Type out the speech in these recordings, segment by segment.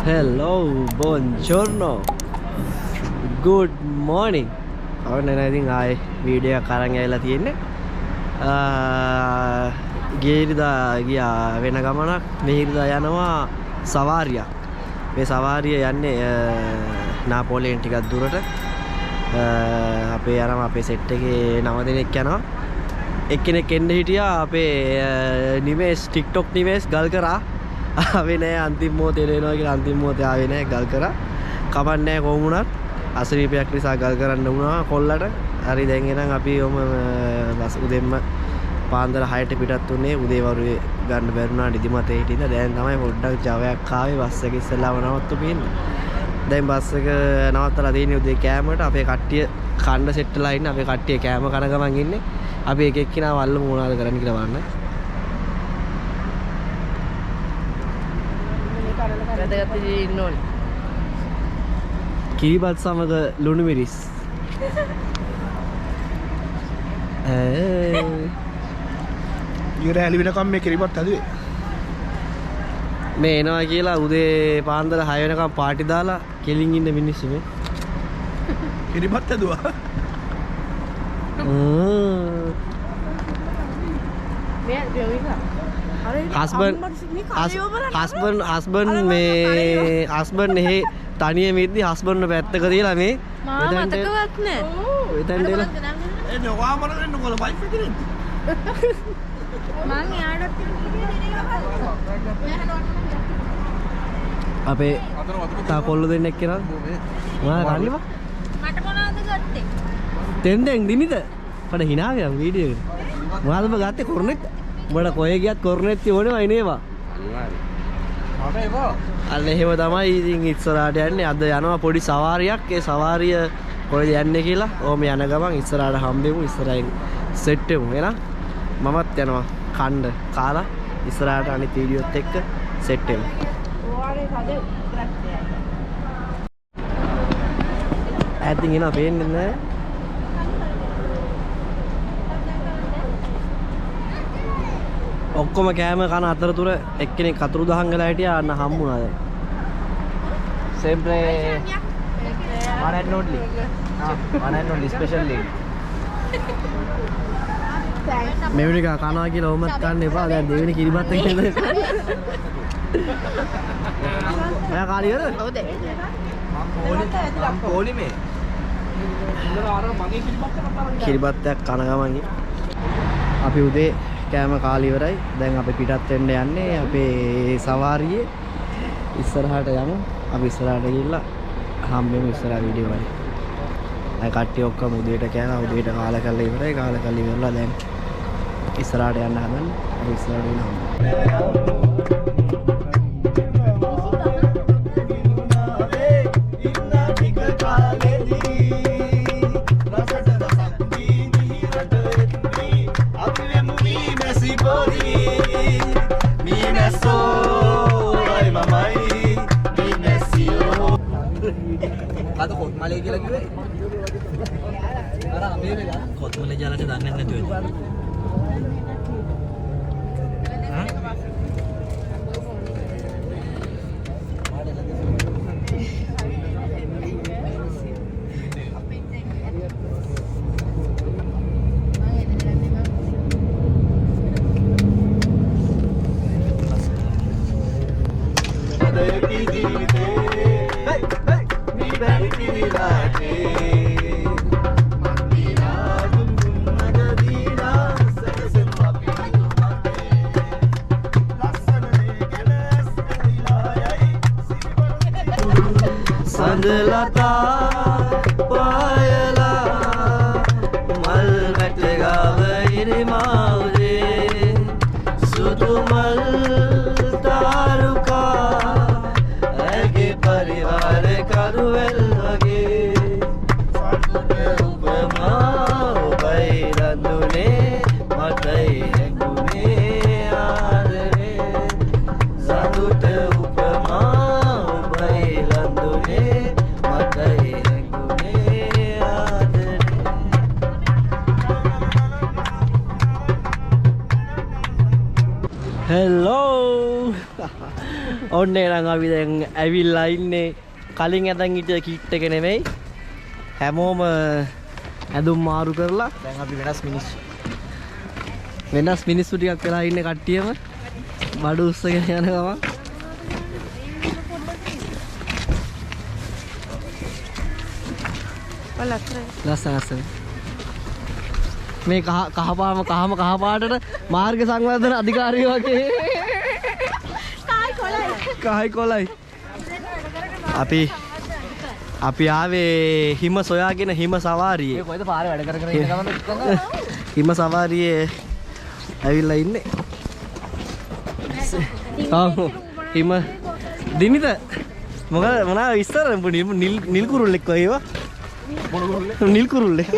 Hello, buongiorno, good morning. අවන්න ඉතින් ආයේ video එකක් අරන් ඇවිල්ලා තියෙන්නේ. ගියරිදා ගියා වෙන ගමනක් මෙහිරිදා යනවා සවාරියක්. මේ සවාරිය යන්නේ නාපෝලියෙන් ටිකක් දුරට. අපේ යනවා අපේ සෙට් එකේ 9 දෙනෙක් යනවා. එක්කෙනෙක් එන්න හිටියා අපේ නිමේෂ් TikTok නිමේෂ් ගල් කරා. ආවේ නෑ අන්තිම මොහොතේ එනවා කියලා අන්තිම මොහොතේ ආවේ නෑ ගල් කරා. කමක් නෑ කොහොම වුණත් අසනීපයක් නිසා ගල් කරන්න වුණා කොල්ලට. හරි දැන් එනං අපි බස් උදෙන්ම පාන්දර 6ට පිටත් උනේ. උදේ වරුවේ ගන්න බැරුණා නිදිමතේ හිටින්ද. දැන් තමයි පොඩ්ඩක් ජවයක් ආවේ බස් එක ඉස්සෙල්ලාම නවත්තු පින්න. දැන් බස් එක නවත්තලා තියෙන්නේ උදේ කෑමට. අපේ කට්ටිය කන්න සෙට්ටලා ඉන්නේ. අපේ කට්ටිය කෑම කන ගමන් ඉන්නේ. අපි එක එක්කිනා වල්ලු මොනවාද කරන්න කියලා බලන්න. වැදගත් දේ ඉන්න ඕනේ. කිරිබත් සමග ලුණු මිරිස්. ඊර ඇලි වෙනකම් මේ කිරිබත් හදුවේ. මේ එනවා කියලා උදේ පාන්දර 6 වෙනකම් පාටි දාලා කෙලින් ඉන්න මිනිස්සු මේ. කිරිබත් හදුවා. හස්බන්ඩ් මේ හස්බන්ඩ් එහෙ තනියම ඉද්දි හස්බන්ඩ් පැත්තක තියලා මේ මතකවත් නෑ. එතනට එලා එන්නේ ඔයා මොන වෙන්න කොල වයිෆ් එකේ ඉන්නේ. මං යාඩත් අපේ තා කොල්ල දෙන්නෙක් කෙනා මොනවද කන්නේවා මට මොනවද ගත්තේ? තෙන්දෙන් දිනිද පඩ hinaවියම් වීඩියෝ එක මොනවද ඔබ ගත්තේ කොර්නෙට් උඹට කොහෙ ගියත් කොර්නෙට් ඕනේ වයිනේවා අන්න එහෙම තමයි ඉතින් ඉස්සරහට යන්නේ. අද යනවා පොඩි සවාරියක්. ඒ සවාරිය කොහෙද යන්නේ කියලා ඕම යන ගමන් ඉස්සරහට හම්බෙමු. ඉස්සරහින් සෙට් වෙමු. එහෙනම් මමත් යනවා කණ්ඩ කාලා ඉස්සරහට අනිත් වීඩියෝත් එක්ක සෙට් වෙමු. ඈතින් එනවා පේන්නේ නැහැ. ඔක්කොම කෑම කන අතරතුර එක්කෙනෙක් අතුරු දහන් වෙලා හිටියා. අන්න හම්බුණා දැන්. sempre one and only. one and only special lady. මෙවැනි කනවා කියලා ඕමත් කන්න එපා. දැන් දෙවෙනි කිරිබත් එක නේද? මම කාලි වල? ඔව්ද? මම පොලි මේ. ඉතල අර මගේ කිරිබත් එකක් කන ගමන් අපි උදේ කෑම කාලේ ඉවරයි. දැන් අපි පිටත් වෙන්න යන්නේ. අපේ සවාරියේ ඉස්සරහට යමු. අපි ඉස්සරහට ගිහිල්ලා හම්බෙමු ඉස්සරහ වීඩියෝ වල. අය කට්ටිය ඔක්කොම උදේට කෑවා. උදේට කාලා කරලා ඉවරයි. කාලා කරලා ඉවරලා දැන් ඉස්සරහට යන්න හදන්නේ. අපි ඉස්සරහට එනවා. අද කොත්මලේ කියලා කිව්වේ. අර අපේ වෙලා කොත්මලේ ජලට දන්නේ නැතුව. සඳලතා පායලා මල් වැට ගාව ඉරිමාවුදේ සුදු මල් තාරුකා ඇගේ පරිවාර කරුවැල් වගේ සතුට උපමා ඔබයි රඳුනේ මටයි හැඟුනේ ආදරේ සතුට උපමා ඔබයි රඳුනේ මටයි හැඟුනේ ආදරේ ඕන්නේ නම් අපි දැන් ඇවිල්ලා ඉන්නේ කලින් ඇතන් හිටිය කිට් එක නෙමෙයි. හැමෝම ඇඳුම් මාරු කරලා දැන් අපි වෙනස් මිනිස්සු. වෙනස් මිනිස්සු ටිකක් වෙලා ඉන්නේ කට්ටියම බඩු උස්සගෙන යන ගමන්. ලස්සන මේ කහ පාටට මාර්ග සංවර්ධන අධිකාරිය වගේ කහයි කොලයි අපි ආවේ හිම සොයාගෙන හිම සවාරියේ කොයිද පාරේ වැඩ කර ඉන්න ගමන් හිම සවාරියේ ඇවිල්ලා ඉන්නේ. හිම දිනිත මොනා විස්තර නිල් කුරුල්ලෙක් වගේ ඒවා. නිල් කුරුල්ලෙක්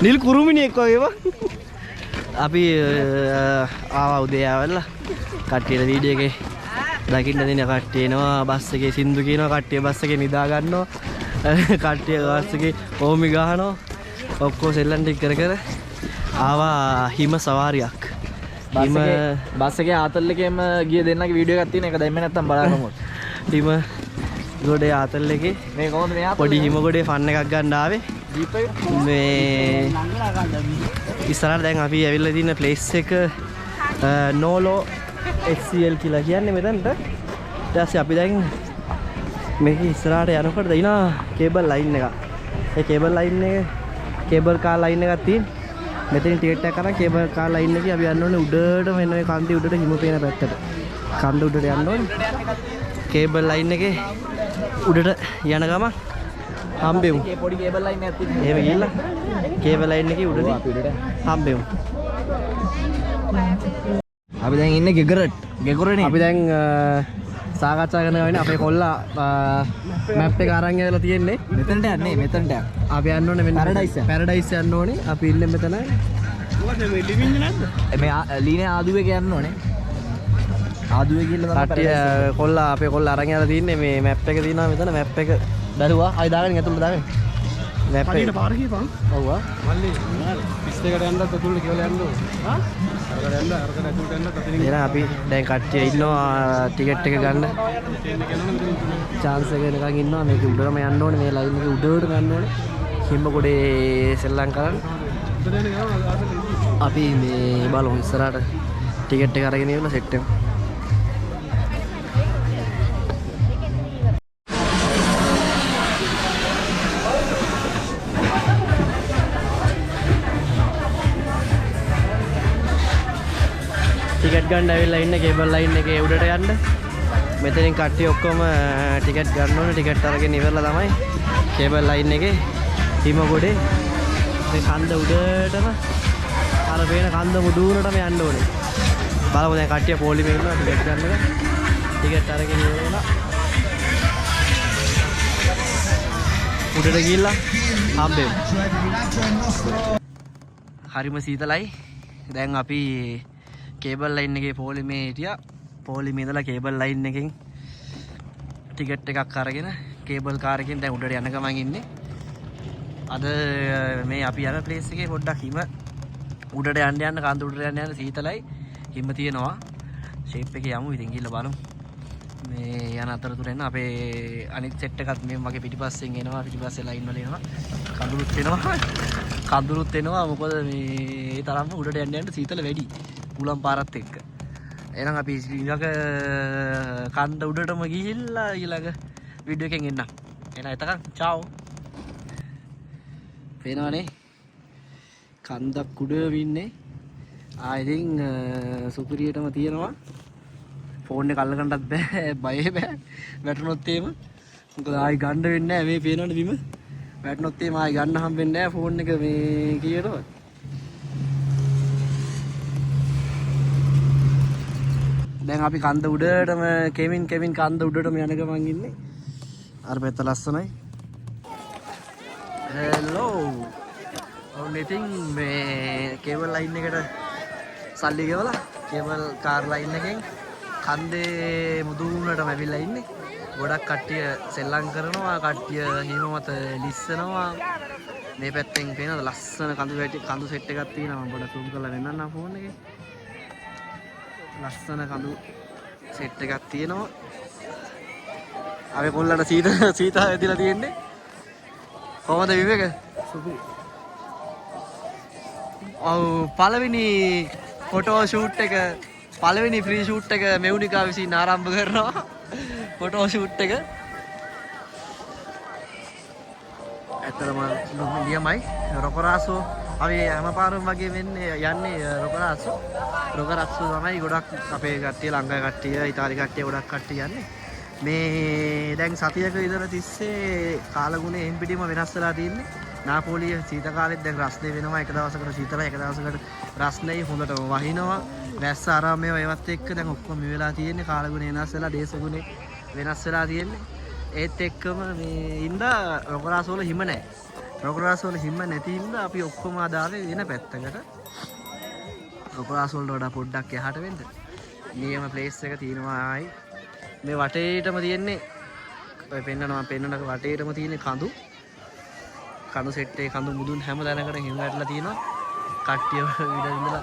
නිල් කුරුමිනියෙක් වගේ ඒවා. අපි ආවා උදේ ආවල්ලා කට්ටියට වීඩියෝ එකේ දකින්න දෙන කට්ටිය එනවා. බස් එකේ සින්දු කියනවා, කට්ටිය බස් එකේ නිදා ගන්නවා, කට්ටිය බස් එකේ ඕමි ගහනවා. ඔක්කොම සෙල්ලම් ටික කර කර ආවා හිම සවාරියක්. හිම බස් එකේ ආතල් එකේම ගිය දෙන්නගේ වීඩියෝ එකක් තියෙන එක දැම්මේ නැත්තම් බලන්නකො. හිම ගොඩේ ආතල් එකේ මේ කොහොමද මේ ආතල් පොඩි හිම ගොඩේ ෆන් එකක් ගන්න ආවේ. ජීප් එක මේ ඉස්සරහට දැන් අපි ඇවිල්ලා තියෙන ප්ලේස් එක නෝලෝ HCL කියලා කියන්නේ මෙතනට. ඊට පස්සේ අපි දැන් මේක ඉස්සරහට යනකොට දිනා කේබල් ලයින් එක. ඒ කේබල් ලයින් එක කේබල් කාර් ලයින් එකක් තියෙන. මෙතනින් ටිකට් එකක් අරන් කේබල් කාර් ලයින් එකේ අපි යන්න ඕනේ උඩට මෙන්න මේ කන්දේ උඩට හිම පේන පැත්තට. කන්ද උඩට යන්න ඕනේ. කේබල් ලයින් එකේ උඩට යන ගමන් හම්බෙමු. පොඩි කේබල් ලයින් එකක් තියෙනවා. එහෙම ගිහිල්ලා කේබල් ලයින් එකේ උඩදී හම්බෙමු. අපි දැන් ඉන්නේ ගෙගොරනේ. අපි දැන් සාකච්ඡා කරනවා ඉන්නේ අපේ කොල්ලා මැප් එක අරන් ඇවිල්ලා තියෙන්නේ. මෙතනට යන්නේ මෙතනට. අපි යන්න ඕනේ මෙන්න පැරඩයිස් යන්න ඕනේ. අපි ඉන්නේ මෙතන. මේ ලීනේ ආදුවේ යන්න ඕනේ. ආදුවේ කියලා කට්ටිය කොල්ලා අපේ කොල්ලා අරන් ඇවිල්ලා තින්නේ මේ මැප් එක තියෙනවා මෙතන. මැප් එක දරුවා ආයි දාගෙන ඇතුළට දාගෙන. මැප් එක පාර කියපන්. ඔව් ආ. මල්ලි 22කට යන්නත් ඇතුළට කියලා යන්න ඕනේ. හා? අරකට යන්න ඇතුළට යන්න තතින්. එහෙනම් අපි දැන් කට්ටිය ඉන්නවා ටිකට් එක ගන්න. chance එක එනකන් ඉන්නවා. මේක උඩරම යන්න ඕනේ. මේ ලයින් එකේ උඩට ගන්න ඕනේ. හිම්බ ගොඩේ සෙල්ලම් කරන්න. අපි මේ බලමු ඉස්සරහට ටිකට් එක අරගෙන ඉවරලා සෙට් වෙමු. ටිකට් ගන්න ඇවිල්ලා ඉන්න කේබල් ලයින් එකේ උඩට යන්න. මෙතනින් කට්ටිය ඔක්කොම ටිකට් ගන්න ඕනේ. ටිකට් අරගෙන ඉවරලා තමයි කේබල් ලයින් එකේ හිම ගොඩේ මේ කන්ද උඩටම අර පේන කන්ද මුදුනටම යන්න ඕනේ. බලමු දැන් කට්ටිය පොලිමේ ඉන්නවා ටිකට් ගන්න එක. ටිකට් අරගෙන ඉවරලා උඩට ගිහිල්ලා හම්බෙමු. හරිම සීතලයි. දැන් අපි කේබල් ලයින් එකේ පොලිමේ හිටියා. පොලිමේ ඉඳලා කේබල් ලයින් එකෙන් ටිකට් එකක් අරගෙන කේබල් කාර් එකෙන් දැන් උඩට යන ගමන් ඉන්නේ. අද මේ අපි යන ප්ලේස් එකේ පොඩ්ඩක් හිම උඩට යන්න කන්ද උඩට යන්න සීතලයි. හිම තියෙනවා. ෂේප් එකේ යමු. ඉතින් ගිහලා බලමු. මේ යන අතරතුර එන්න අපේ අනිත් සෙට් එකත් මේ මගේ පිටිපස්සෙන් එනවා. පිටිපස්සේ ලයින් වල එනවා. කඳුරුත් එනවා. කඳුරුත් එනවා. මොකද මේ තරම්ම උඩට යන්න සීතල වැඩි. උලම් පාරත් එක්ක. එහෙනම් අපි ඊළඟ කන්ද උඩටම ගිහිල්ලා ඊළඟ වීඩියෝ එකෙන් එන්න. එහෙනම් එතකන් චාව්. පේනවනේ කන්දක් උඩ වින්නේ. ඉතින් සුපිරියටම තියෙනවා. ෆෝන් එක අල්ලගන්නත් බෑ. බය වැටුනොත් එහෙම. මොකද ආයි ගන්න වෙන්නේ නැහැ. මේ පේනවනේ බිම. වැටුනොත් එහෙම ආයි ගන්න හම්බෙන්නේ නැහැ ෆෝන් එක මේ කියනවා. දැන් අපි කන්ද උඩටම කෙමින් කන්ද උඩටම යන ගමන් ඉන්නේ. අර පැත්ත ලස්සනයි. හෙලෝ. ඔන්න ඉතින් මේ කේබල් ලයින් එකට සල්ලි ගෙවලා කේබල් කාර් ලයින් එකෙන් කන්දේ මුදුනටම ඇවිල්ලා ඉන්නේ. ගොඩක් කට්ටිය සෙල්ලම් කරනවා. කට්ටිය හිම මත ලිස්සනවා. මේ පැත්තෙන් පේනවද ලස්සන කඳු සෙට් එකක් තියෙනවා. මම පොඩ්ඩක් zoom කරලා දෙන්නම් ෆෝන් එකේ. ලස්සන කඳු සෙට් එකක් තියෙනවා. අපි කොල්ලන්ට සීත ඇදලා තියෙන්නේ. කොහොමද විවේක? ඔව් පළවෙනි ෆොටෝ ෂූට් එක පළවෙනි ෆ්‍රී ෂූට් එක මෙවුනිකා විසින් ආරම්භ කරනවා. ෆොටෝ ෂූට් එක. ඇත්තටම නියමයි. රොකරාසෝ අපි හැමපාරම වගේ වෙන්නේ යන්නේ රොකරාසෝ. රොකරාසෝ තමයි ගොඩක් අපේ කට්ටිය ලංකාවේ කට්ටිය ඉතාලි කට්ටිය ගොඩක් කට්ටිය යන්නේ. මේ දැන් සතියක විතර තිස්සේ කාලගුණය එහෙම් පිටිම වෙනස් වෙලා තියෙන්නේ. නාපෝලිය සීත කාලෙත් දැන් රස්නේ වෙනවා. එක දවසකට සීතලයි, එක දවසකට රස්නේ හොඳට වහිනවා. වැස්ස ආරාමයේ ඒවත් එක්ක දැන් ඔක්කොම මේ වෙලා තියෙන්නේ. කාලගුණය වෙනස් වෙලා, දේශගුණය වෙනස් වෙලා තියෙන්නේ. ඒත් එක්කම මේ ඉඳා රොකරාසෝල හිම නැහැ. රොකරාසෝල හිම නැති හින්දා අපි ඔක්කොම ආදාවේ වෙන පැත්තකට. රොකරාසෝලට වඩා පොඩ්ඩක් එහාට වෙන්න. නියම ප්ලේස් එක තියෙනවායි. මේ වටේටම තියෙන්නේ ඔය පෙන්නනවා වටේටම තියෙන්නේ කඳු සෙට් එකේ කඳු මුදුන් හැම තැනකට හිම වැටලා තියෙනවා. කට්ටිය විතර ඉඳලා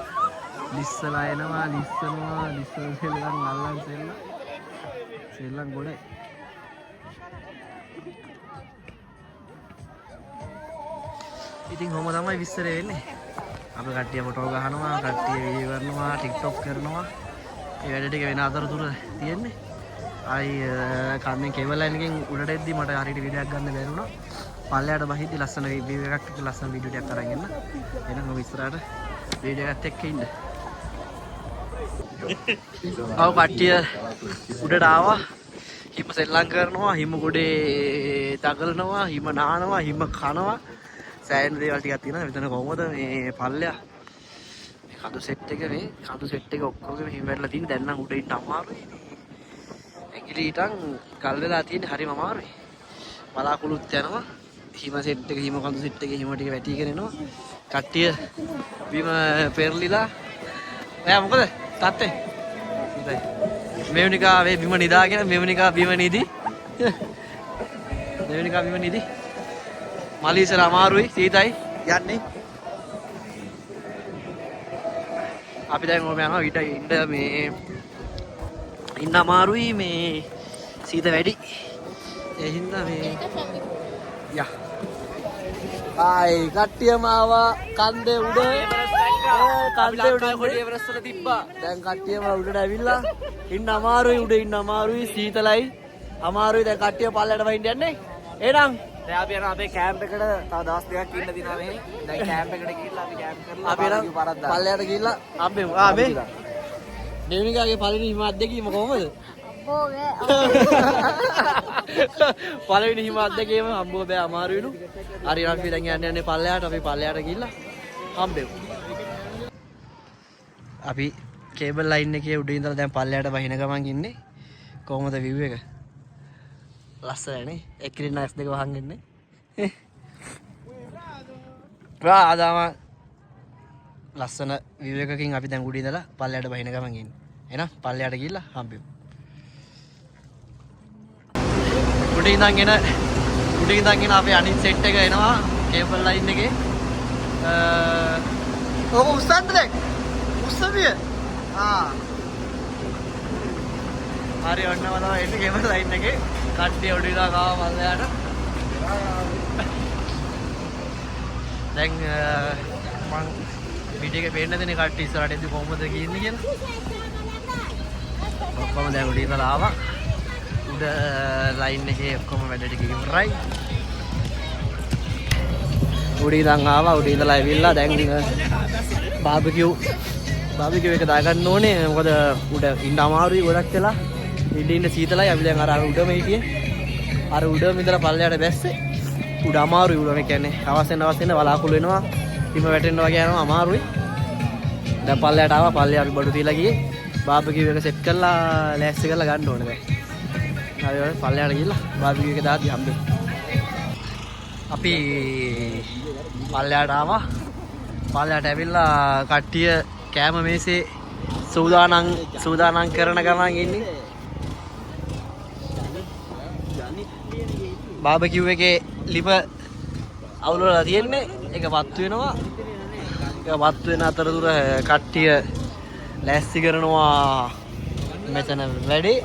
ලිස්සලා එනවා ලිස්සන සෙල්ලම් අල්ලන් සෙල්ලම් ගොඩයි. ඉතින් කොහොම තමයි විස්තරේ වෙන්නේ. අපි කට්ටිය ෆොටෝ ගහනවා, කට්ටිය වීඩියෝ කරනවා, TikTok කරනවා. ඒ වැඩ ටික වෙන අතරතුර තියෙන්නේ. කන්නේ කේබල් ලයින් එකෙන් උඩට එද්දි මට හරියට වීඩියෝ එකක් ගන්න බැරි වුණා. පල්ලයට බහිද්දි ලස්සන වීඩියෝ එකක් ලස්සන වීඩියෝ ටිකක් අරන් එන්න. එහෙනම් ඔබ ඉස්සරහට වීඩියෝ එකත් එක්ක ඉන්න. ආව කට්ටිය උඩට ආවා. හිම සෙල්ලම් කරනවා, හිම ගොඩේ තගලනවා, හිම නානවා, හිම කනවා. සෑහෙන දේවල් ටිකක් තියෙනවා. මෙතන කොහොමද මේ පල්ලෙයා මේ කඳු සෙට් එක ඔක්කොගෙම හිම වැටලා තියෙන. දැන් නම් උඩ ඉන්න අමාරුයි. ඇගිලිටන් කල් වෙලා තියෙන හරිම අමාරුයි. බලාකුළුත් යනවා. හිම සෙට් එක හිම කඳු සෙට් එකේ හිම ටික වැටිගෙන එනවා. කට්ටිය බිම පෙරලිලා. එයා මොකද? තාත්තේ. ඉතින් මෙවුනිකා වේ බිම නිදාගෙන මෙවුනිකා බිම නිදි. මෙවුනිකා බිම නිදි. මලීසර අමාරුයි සීතයි යන්නේ. අපි දැන් ඔබ යනවා ඊට ඉන්න මේ ඉන්න අමාරුයි මේ සීත වැඩි. ඒ හින්දා මේ ආයි කට්ටියම ආවා කන්දේ උඩ කොඩිය එවරස්ට් වල තිබ්බා. දැන් කට්ටියම උඩට ඇවිල්ලා ඉන්න අමාරුයි උඩ ඉන්න අමාරුයි සීතලයි අමාරුයි. දැන් කට්ටිය පල්ලයට වහින්න යන්නේ. එහෙනම් දැන් අපි යනවා අපේ කැම්ප් එකට. තව දවස් දෙකක් ඉන්න දිනවා මෙහෙ. දැන් කැම්ප් එකට ගිහිල්ලා අපි කැම්ප් කරලා අපි යනවා පල්ලයට ගිහිල්ලා අම්බෙමු. මේ දෙවිනිකාගේ පළවෙනි හිම අත්දැකීම කොහොමද? පළවෙනි හිම අත්දැකීම හම්බුව බෑ අමාරුයිලු. හරි අපි දැන් යන්නේ පල්ලයට. අපි පල්ලයට ගිහිල්ලා හම්බෙමු. අපි කේබල් ලයින් එකේ උඩ ඉඳලා දැන් පල්ලයට බහින ගමන් ඉන්නේ. කොහොමද විව් එක? ලස්සනනේ. එක්කිරින් S2 වහන් ඉන්නේ. ආදාම ලස්සන විව් එකකින් අපි දැන් උඩ ඉඳලා පල්ලයට බහින ගමන් ඉන්නේ. එහෙනම් පල්ලයට ගිහිල්ලා හම්බෙමු. උඩ ඉඳන් අපේ අනිත් සෙට් එක එනවා කේබල් ලයින් එකේ. ඔක උස්සන්න දැන්. උස්සවිය. හරි ඔන්න වල එන්නේ කේබල් ලයින් එකේ. කට්ටිය උඩ ඉඳලා ගාව පල්ලයට. දැන් මං වීඩියෝ එකේ පේන්න දෙන්නේ කට්ටිය ඉස්සරහට එද්දි කොහොමද ගියන්නේ කියලා. ඔක්කොම දැන් උඩ ඉඳලා ආවා. උඩ ලයින් එකේ ඔක්කොම වැඩ ටික ඉවරයි. උඩ ඉඳන් ආවා. උඩ ඉඳලා ඇවිල්ලා දැන් බාබකියු එක දාගන්න ඕනේ. මොකද උඩ ඉන්න අමාරුයි ගොඩක් වෙලා. ඉන්න සීතලයි. අපි දැන් අර උඩම හිටියේ. අර උඩම ඉඳලා පල්ලයට බැස්සේ. උඩ අමාරුයි. උඩ මේ කියන්නේ අවස් වෙන බලාකුළු වෙනවා. හිම වැටෙන්න වගේ යනවා අමාරුයි. දැන් පල්ලයට ආවා. පල්ලේ අපි බඩු තියලා ගියේ. බාබකියු එක සෙට් කරලා ලෑස්ති කරලා ගන්න ඕනේ දැන්. හරි ඔය පල්ලයට ගිහලා බාබකියු එක දාද්දි හම්බෙමු. අපි පල්ලයට ආවා. පල්ලයට ඇවිල්ලා කට්ටිය කෑම මේසේ සූදානම් කරන ගමන් ඉන්නේ. බාබකියු එකේ ලිප අවුලලා තියෙන්නේ. ඒක වත් වෙනවා. ඒක වත් වෙන අතරතුර කට්ටිය ලෑස්ති කරනවා මෙතන වැඩි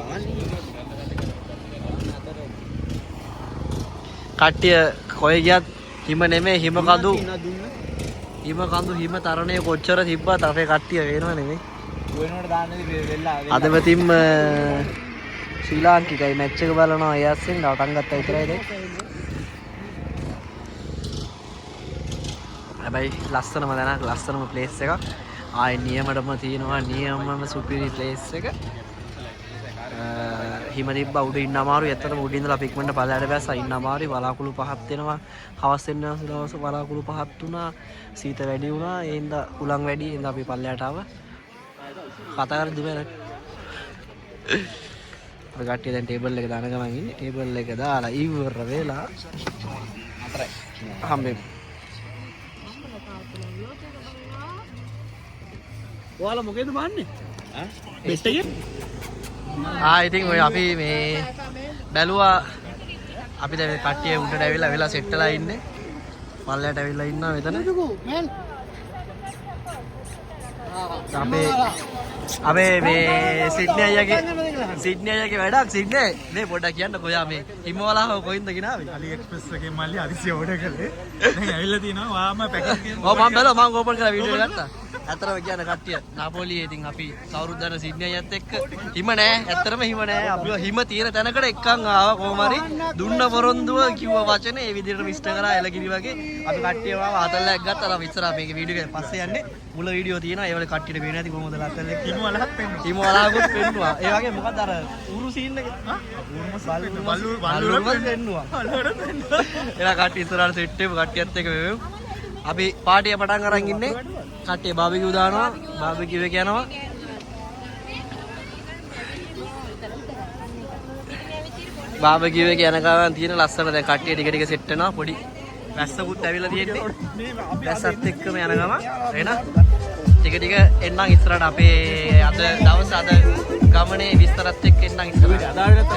කට්ටිය කොයි ගියත් හිම නෙමෙයි හිම කඳු හිම තරණය කොච්චර තිබ්බත් අපේ කට්ටිය වෙනව නෙමෙයි වෙනකොට දාන්නේ වෙල්ලා අදමතින් ශ්‍රී ලාංකිකයි මැච් එක බලනවා අයස්සෙන් පටන් ගත්තා විතරයි දැන් හැබැයි ලස්සනම දැනක් ලස්සනම ප්ලේස් එකක් ආයේ නියමටම තියෙනවා නියමම සුපිරි ප්ලේස් එක හිම තිබ්බා උඩ ඉන්න අමාරුයි ඇත්තටම උඩ ඉඳලා අපි ඉක්මනට පල්ලයට බැස්සා ඉන්න අමාරුයි බලාකුළු පහක් වෙනවා හවස් වෙන දවස් බලාකුළු පහක් වුණා සීත වැඩි වුණා ඒ හින්දා උලන් වැඩි ඒ හින්දා අපි පල්ලයට ආවා කතා කරද්දි බෑ අපි කට්ටිය දැන් ටේබල් එක දාන ගමන් ඉන්නේ ටේබල් එක දාලා ඉවර වෙලා අතරයි හම්බෙමු ඔයාලා මොකේද බාන්නේ බෙට් එකේ ඉතින් ඔය අපි මේ බැලුවා අපි දැන් මේ කට්ටිය උඩට ඇවිල්ලා වෙලා සෙට් වෙලා ඉන්නේ පල්ලයට ඇවිල්ලා ඉන්නවා මෙතන අපේ මේ සිඩ්නි අයියාගේ වැඩක් සිඩ්නි මේ පොඩ්ඩක් කියන්න කොයා මේ හිමවලාව කොයින්ද ගෙනාවේ අලි එක්ස්ප්‍රස් එකේ මල්ලි හදිසිය ඕඩර් කළේ දැන් ඇවිල්ලා තිනවා වාම පැකට් එක ඔව් මම බැලුවා මම ඕපන් කරලා වීඩියෝ එක ගත්තා ඇත්තටම කියන කට්ටිය නාපෝලියේ ඉතින් අපි කවුරුත් දන්න සිඩ්නි අයියත් එක්ක හිම නෑ ඇත්තටම හිම නෑ අපි හිම තියෙන තැනකට එක්කන් ආවා කොහොම හරි දුන්න පොරොන්දුව කිව්ව වචනේ ඒ විදිහට මිස්ටර් කරා එලගිරි වගේ අපි කට්ටියව ආව ආතල්ලයක් ගත්තා අපි ඉස්සරහා මේක වීඩියෝ එක පස්සේ යන්නේ මුල වීඩියෝ තියෙනවා ඒ වල කට්ටියට පේන්නේ නැති කොහොමද ආතල්ලයක් හිම වලහක් පෙන්නුවා හිම වලාකුත් පෙන්නුවා ඒ වගේ මොකක්ද අර ඌරු සීන් එක බල්ලුරුම පෙන්නුවා එලා කට්ටිය ඉස්සරහට සෙට් එක කට්ටියත් එක්ක වෙමු අපි පාටිය පටන් අරන් ඉන්නේ කට්ටිය බාබිකියු දානවා බාබිකියු එක යනවා බාබිකියු එක යන ගමන් තියෙන ලස්සන දැන් කට්ටිය ටික ටික සෙට් වෙනවා පොඩි වැස්සකුත් ඇවිල්ලා තියෙන්නේ වැස්සත් එක්කම යන ගමන් එන ටික ටික එන්නම් ඉස්සරහට අපේ අද දවස් අද ගමනේ විස්තරත් එක්ක එන්නම් ඉස්සරහට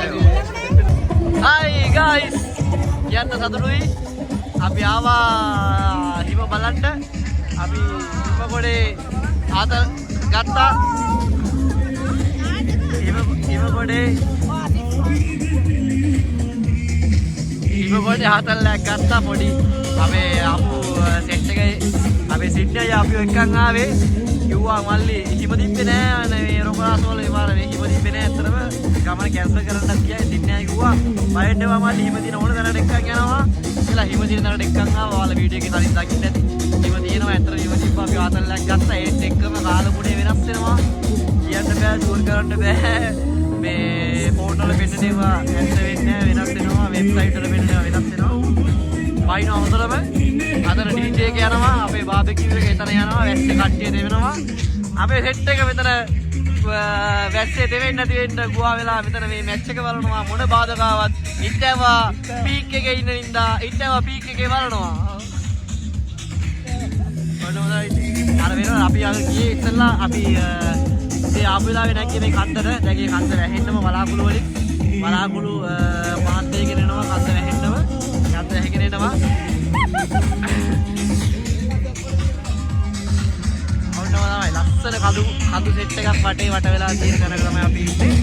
Hi guys යන්න සතුටුයි අපි ආවා හිම බලන්න අපි හිම ගොඩේ ආතල් ගත්තා හිම ගොඩේ ආතල්ලයක් ගත්තා පොඩි අපේ ආපු සෙට් එකේ අපේ සිඩ්නි අයියා අපිව එක්කන් ආවේ කිව්වා මල්ලි හිම තිබ්බේ නෑ මේ රොකරාස් වල ඉවර මේ හිම තිබ්බේ නෑ ඇත්තටම ගමන කැන්සල් කරන්නත් කියයි සිඩ්නි අයියා කිව්වා බයෙන් එනවා මල්ලි හිම තියෙන ඕන තැනකට එක්කන් යනවා කියලා හිම තියෙන තැනකට එක්කන් ආවා ඔයාලා වීඩියෝ එකේ තනින් දකින්න ඇති හිම තියෙනවා ඇත්තට හිම තිබ්බා අපි ආතල්ලයක් ගත්තා ඒත් එක්කම කාලගුණේ වෙනස් වෙනවා කියන්න බෑ ෂුවර් කරන්න බෑ මේ ෆෝටෝ වල පෙන්නන ඒවා ඇත්ත වෙන්නේ වෙනස් වෙනවා වෙබ්සයිට් වල පෙන්නනවා වෙනස් වෙනවා බයින හොඳටම අතන ඩීජේ එක යනවා අපේ බාබිකියු එක එතන යනවා වැස්සේ කට්ටිය දෙවෙනවා අපේ සෙට් එක මෙතන වැස්සේ දෙවෙන්නේ නැති වෙන්න ගුවා වෙලා මෙතන මේ මැච් එක බලනවා මොන බාධකාවක් ඉත්තව පීක් එකේ ඉන්න නින්දා ඉත්තව පීක් එකේ බලනවා අර වෙනවා අපි අර ගියේ ඉස්සෙල්ලා අපි ඒ ආපු වෙලාවේ නැග්ගේ මේ කන්දර දැන් ඒ කන්දර ඇහෙන්නම බලාකුළු වලින් බලාකුළු පහත් දෙකගෙන එනවා කන්දර ඇහෙන්නම කන්දර ඇහිගෙන එනවා ඔන්නම තමයි ලස්සන කඳු සෙට් එකක් වටේ වට වෙලා තියෙන තැනක තමයි අපි ඉන්නේ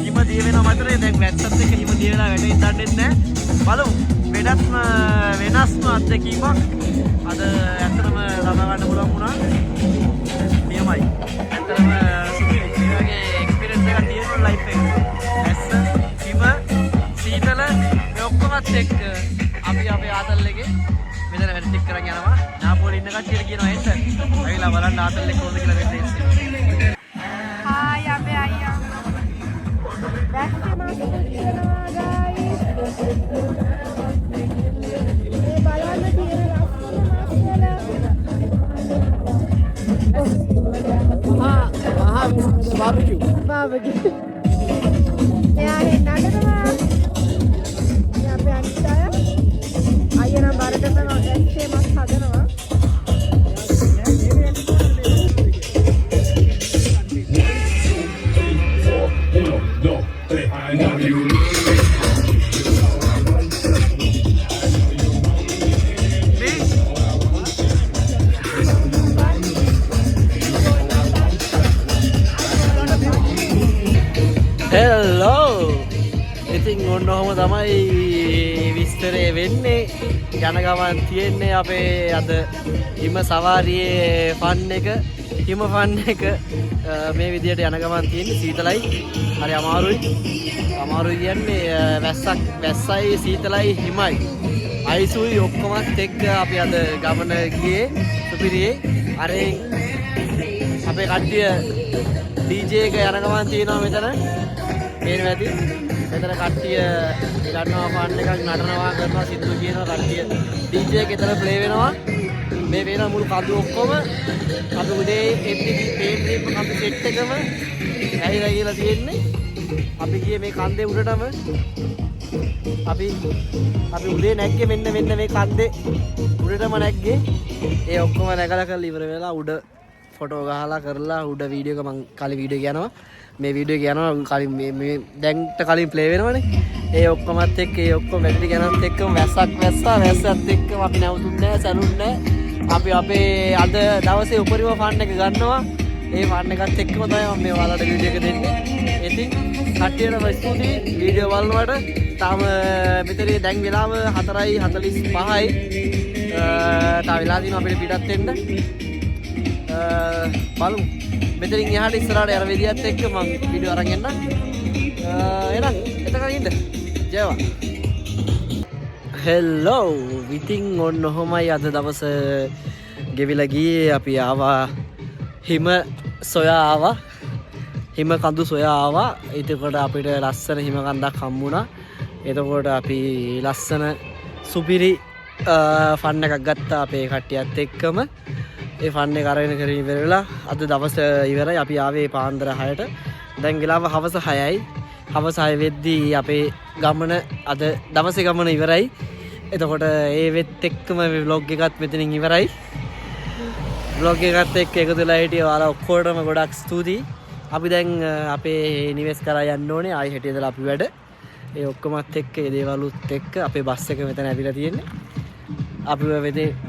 හිම දිය වෙනවා මතරේ දැන් වැස්සත් එක්ක හිම දිය වෙලා වැටෙන්න දන්නෙත් නැහැ බලමු වෙනස්ම අත්දැකීමක් අද ඇත්තටම ලබා ගන්න පුළුවන් වුණා නියමයි ඇත්තටම සුපිරිගේ එක්ස්පීරියන්ස් එකක් තියෙනවා ලයිෆ් එකේ ඇස්ස හිම සීතල මේ ඔක්කොමත් එක්ක අපි අපේ ආතල් එකේ මෙතන වැඩ ටික කරන් යනවා නාපෝලි ඉන්න කට්ටියට කියනවා එන්න ඇවිල්ලා බලන්න ආතල් එක කොහොමද කියලා වෙන්නේ Hi අපේ අයියා දැක්කේ මාත් කියනවා guys මේ බලන්න තියෙන ලස්සන බාබිකියු එයා නඩනවා අපේ අනිත් අය අයියා නම් බාරකට ඇස්සේ මස් හදනවා ඉතින් ඔන්න ඔහොම තමයි විස්තරේ වෙන්නේ. යන ගමන් තියෙන්නේ අපේ අද හිම සවාරියේ ෆන් එක, හිම ෆන් එක මේ විදියට යන ගමන් තියෙන්නේ. සීතලයි, හරි අමාරුයි කියන්නේ වැස්සයි සීතලයි හිමයි අයිසුයි ඔක්කොමත් එක්ක අපි අද ගමන ගියේ සුපිරියේ. අරේ අපේ කට්ටිය DJ එක යන ගමන් තියෙනවා මෙතන. පේනවා ඇති. මෙතන කට්ටිය ගන්නවා ෆන් එකක් නටනවා කරනවා සින්දු කියනවා කට්ටිය. DJ එක එතන ප්ලේ වෙනවා. මේ වෙන මුළු කඳු ඔක්කොම අපි උදේ එප්පි අපි සෙට් එකම ඇහිලා කියලා තියෙන්නේ. අපි ගියේ මේ කන්දේ උඩටම. අපි උදේ නැග්ගේ මෙන්න මේ කන්දේ උඩටම නැග්ගේ. ඒ ඔක්කොම නැගලා කරලා ඉවර වෙලා උඩ ෆොටෝ ගහලා කරලා උඩ වීඩියෝ එක මං කලින් වීඩියෝ කියනවා. මේ වීඩියෝ කියනවා කලින් මේ දැන්ට කලින් ප්ලේ වෙනවනේ. ඒ ඔක්කොමත් එක්ක ඒ ඔක්කොම වැඩි ගණන්ත් එක්කම වැස්සත් එක්කම අපි නැවතුන්නේ නැහැ, සැලුන්නේ නැහැ. අපි අපේ අද දවසේ උපරිම ෆන් එක ගන්නවා. ඒ ෆන් එකත් එක්කම තමයි මම මේ ඔයාලට වීඩියෝ එක දෙන්නේ. ඉතින් කට්ටියටම ස්තුතියි වීඩියෝ බලනවට. තාම මෙතන දැන් වෙලාව 4:45යි. තා වෙලා දිනවා අපිට පිටත් වෙන්න. බලමු. මෙතනින් එහාට ඉස්සරහට යන විදියත් එක්ක මම වීඩියෝ අරන් එන්න. එහෙනම් එතකන් ඉන්න. ජයවා. හෙලෝ. ඉතින් ඔන්න ඔහොමයි අද දවස ගෙවිලා ගියේ. අපි ආවා හිම සොයා ආවා. හිම කඳු සොයා ආවා. එතකොට අපිට ලස්සන හිම කන්දක් හම්බුණා. එතකොට අපි ලස්සන සුපිරි ෆන් එකක් ගත්තා අපේ කට්ටියත් එක්කම. ඒ ෆන් එක අරගෙන කරගෙන ඉවර වෙලා අද දවස ඉවරයි. අපි ආවේ පාන්දර 6ට. දැන් වෙලාව හවස 6යි. හවස 6 වෙද්දී අපේ ගමන අද දවසේ ගමන ඉවරයි. එතකොට ඒ වෙත් එක්කම මේ vlog එකත් මෙතනින් ඉවරයි. vlog එකත් එක්ක එකතු වෙලා හිටිය ඔයාලා ඔක්කොටම ගොඩක් ස්තුතියි. අපි දැන් අපේ නිවෙස් කරා යන්න ඕනේ. ආයි හෙට ඉඳලා අපි වැඩ. ඒ ඔක්කොමත් එක්ක ඒ දේවලුත් එක්ක අපේ බස් එක මෙතන ඇවිල්ලා තියෙන්නේ. අපි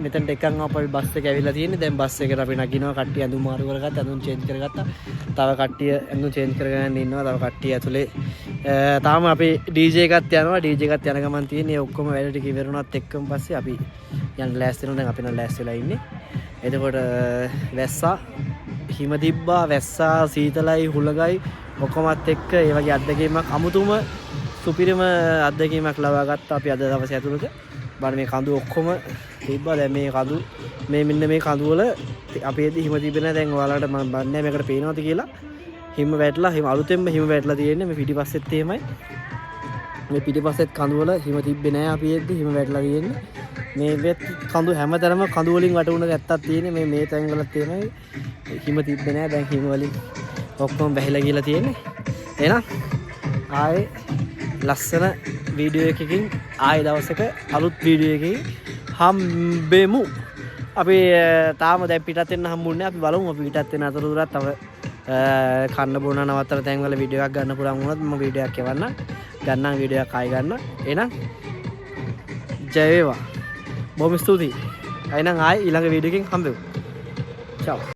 මෙතනට එකන් අපේ බස් එක ඇවිල්ලා තියෙන්නේ. දැන් බස් එකට අපි නගිනවා. කට්ටිය ඇඳුම් මාරු කරගත්තා, ඇඳුම් චේන්ජ් කරගත්තා. තව කට්ටිය ඇඳුම් චේන්ජ් කරගෙන ඉන්නවා. තව කට්ටිය ඇතුලේ තාම අපි DJ එකත් යනවා. DJ එකත් යන ගමන් තියෙන්නේ. ඔක්කොම වැඩ ටික ඉවරුණාත් එක්කම පස්සේ අපි යන්න ලෑස්ති වෙනවා. දැන් අපි නම් ලෑස්ති වෙලා ඉන්නේ. එතකොට වැස්සා හිම තිබ්බා, වැස්සා සීතලයි හුලගයි ඔක්කොමත් එක්ක ඒ වගේ අත්දැකීමක් අමුතුම සුපිරිම අත්දැකීමක් ලබා ගත්තා අපි අද දවසේ ඇතුළත. බලන්න මේ කඳු ඔක්කොම තිබ්බා. දැන් මේ කඳු මෙන්න මේ කඳු වල අපේදී හිම තිබෙන දැන් ඔයාලට මම බන්නේ මේකට පේනවද කියලා. හිම වැටලා හිම අලුතෙන්ම හිම වැටලා තියෙන්නේ. මේ පිටිපස්සෙත් එහෙමයි. මේ පිටිපස්සෙත් කඳු වල හිම තිබ්බේ නැහැ. අපේදී හිම වැටලා තියෙන්නේ. මේ වෙත් කඳු හැමතැනම කඳු වලින් වටුණ ගැත්තක් තියෙන්නේ. මේ තැන් වලත් එහෙමයි. හිම තිබ්බේ නැහැ. දැන් හිම වලින් ඔක්කොම බැහැලා ගිහලා තියෙන්නේ. එහෙනම් ආයේ ලස්සන වීඩියෝ එකකින් ආයේ දවසක අලුත් වීඩියෝ එකකින් හම්බෙමු. අපි තාම දැන් පිටත් වෙන්න හම්බුන්නේ. අපි බලමු අපි පිටත් වෙන අතරතුරත් තව කන්න බොන නවත්තන තැන් වල වීඩියෝ එකක් ගන්න පුළුවන් වුණොත් මම වීඩියෝ එකක් එවන්නම්. ගන්නම් වීඩියෝ එකක් ආයෙ ගන්න. එහෙනම් ජය වේවා. බොහොම ස්තුතියි. එහෙනම් ආයෙ ඊළඟ වීඩියෝ එකකින් හම්බෙමු. චාව්.